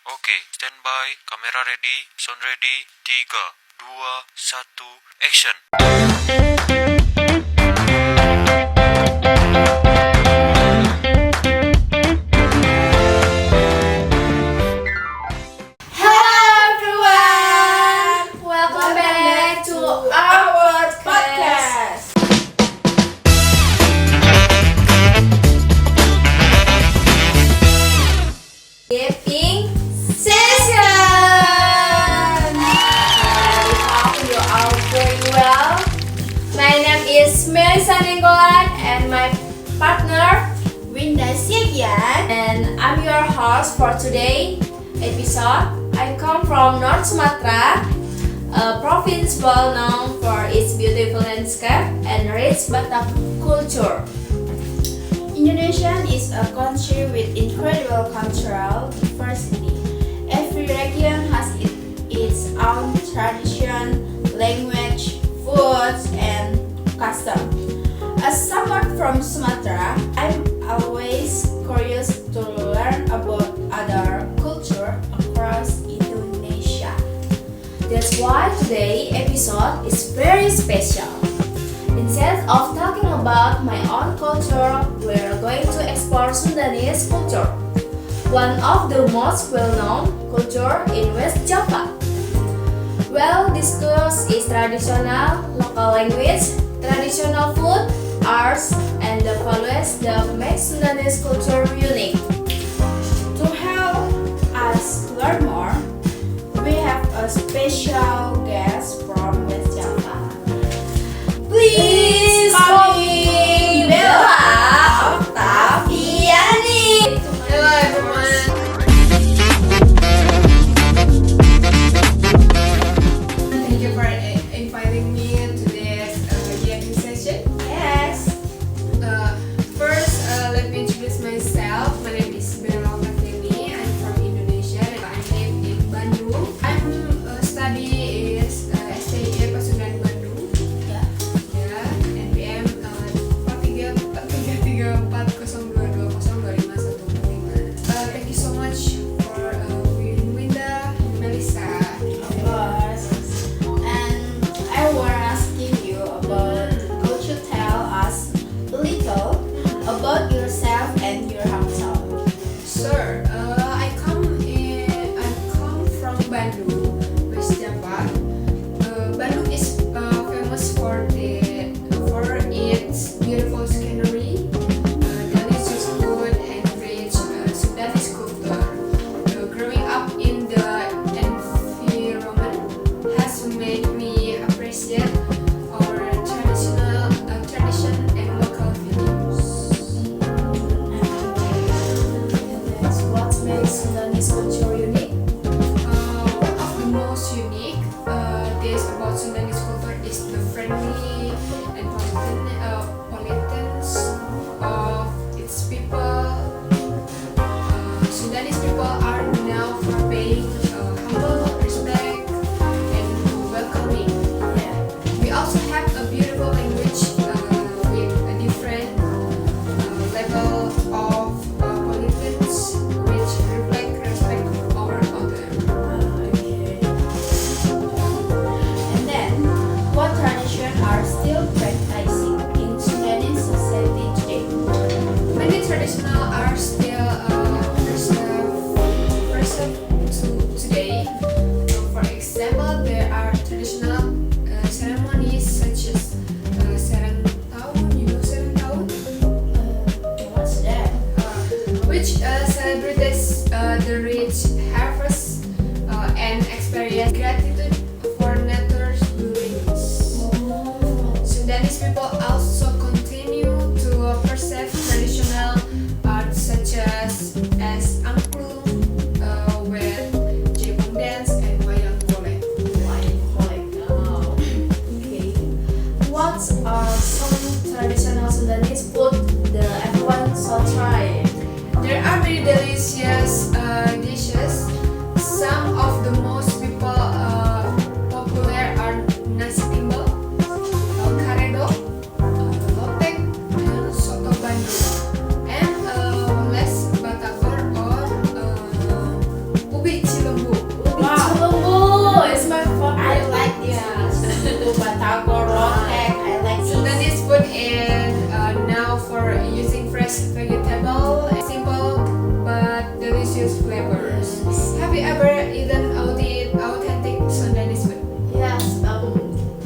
Oke, standby, kamera ready, sound ready, 3, 2, 1, action. Hello everyone! Welcome back to our podcast. Dipping session! I hope you are doing well. My name is Melissa Nenggolan and my partner Winda Syegian, and I'm your host for today episode. I come from North Sumatra, a province well known for its beautiful landscape and rich Batak culture. Indonesia is a country with incredible cultural diversity. Every region has its own tradition, language, food, and custom. As someone from Sumatra, I'm always curious to learn about other culture across Indonesia. That's why today's episode is very special. Instead of talking about my own culture, we're going to explore Sundanese culture, one of the most well-known culture in West Java. We'll discuss its traditional local language, traditional food, arts, and the values that make Sundanese culture unique. To help us learn more, we have a special guest from West Java. Please call me Bella Octaviani. Hello everyone. Thank you for inviting me to this jamming session. Yes. First, let me introduce myself. My name is Bella Octaviani. I'm from Indonesia and I live in Bandung. I'm study is STI Pasundan Bandung. Yeah. Ya, NPM 4334022025. Thank you so much for being Winda, Melissa. Of course. And I was asking you about, could you tell us a little about yourself and your hometown? Sure. I come from Bandung, West Java. Bandung is famous for its beautiful scenery, delicious food, and rich Sudanese culture. Growing up in the environment has made me appreciate our tradition and local values. And that's what makes Sundanese culture unique. One of the most unique things about Sundanese culture is the friendly and politeness of its people. Sundanese people are known for being humble, respect, and welcoming. Yeah. We also have a beautiful language with a different level of politeness, which reflect respect for others. Okay. And then, what traditions are still practicing in Sudanese society today? Many traditional are still preserved to today. For example, there are traditional ceremonies such as Serang Tahun, you know Serang Tahun, What's that? which celebrates the rich harvest and experience gratitude for nature's blessings. Sudanese people also continue to preserve traditional arts such as angklung, with Have you ever eaten authentic Sundanese food? Yes,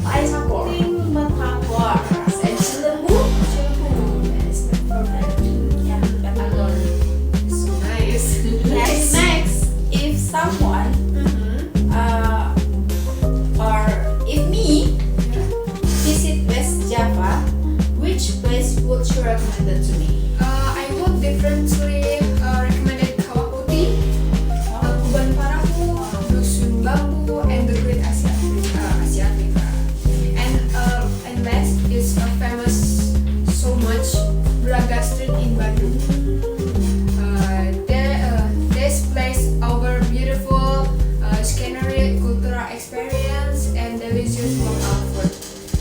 I support. Batagor. And Cilembu. Yes, my favorite. Yeah, Batagor. So nice. Next, if someone or if me visit West Java, which place would you recommend it to me? I would definitely recommend Kawah Putih, Kuban Parahu, Dusun Bambu, and the Great Asia Africa. And last is famous so much Braga Street in Bandung. This place our beautiful scenery, cultural experience, and delicious local food.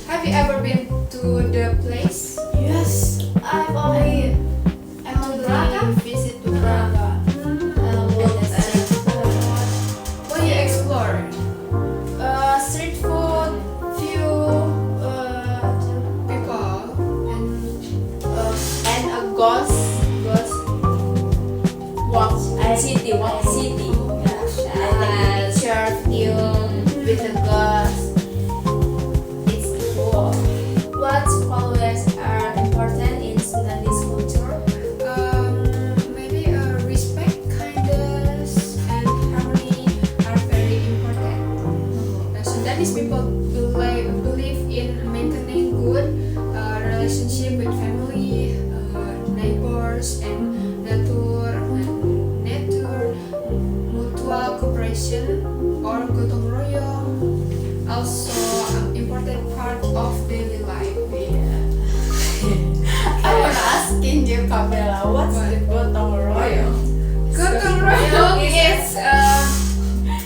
Have you ever been to the place? Yes, I've only Braga. Visit to Braga. What do you explore? Street food, few, People and a ghost walk. City. I take a picture video with a ghost. It's cool. What values are important in Sudanese culture? Maybe respect, kindness, and harmony are very important. Sudanese people believe in maintaining good relationship with family, neighbors, and nature, mutual cooperation or gotong royong. Also, important part of daily life. I wanna asking you, Kabela, what's the gotong royong? Gotong royong is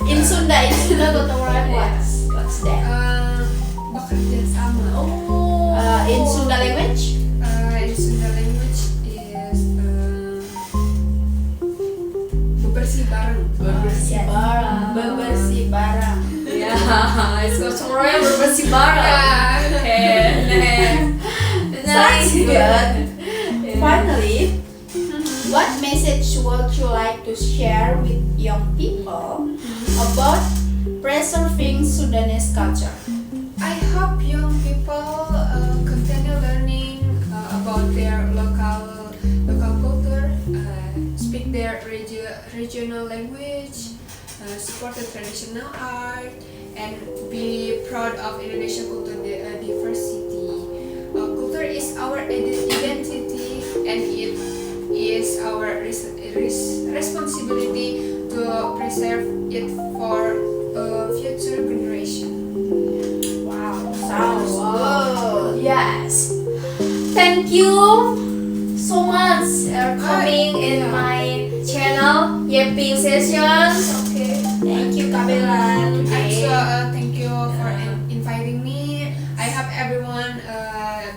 In Sunda, gotong royong what's that? bekerja sama. In Sunda language? In Sunda language is bebersih bareng. Bebersih barang. Yeah, it's gotong royong bersih bareng. Sounds good. Finally, what message would you like to share with young people about preserving Sudanese culture? I hope young people continue learning about their local culture, speak their regional language, support the traditional art, and be proud of Indonesian culture diversity. Culture is our identity, and it is our responsibility to preserve it for future generation. Wow, sounds good. Yes. Thank you so much for coming in my channel, Yapping Sessions. Okay. Thank you, Kabela. Also, thank you for inviting me. I hope everyone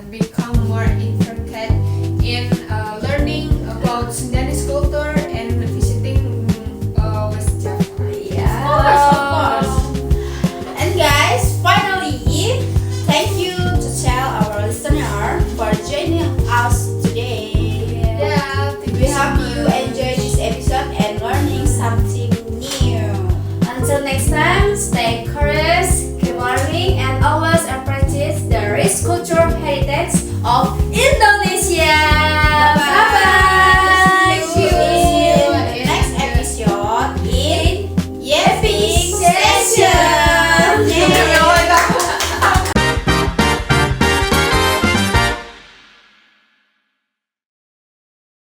become more interested in learning about Sudanese culture and visiting West Java. Of course. And guys, finally, thank you to tell our listener for joining us today. Yeah, thank We you so hope you much. enjoy this episode and learning something new. Until next time, stay curious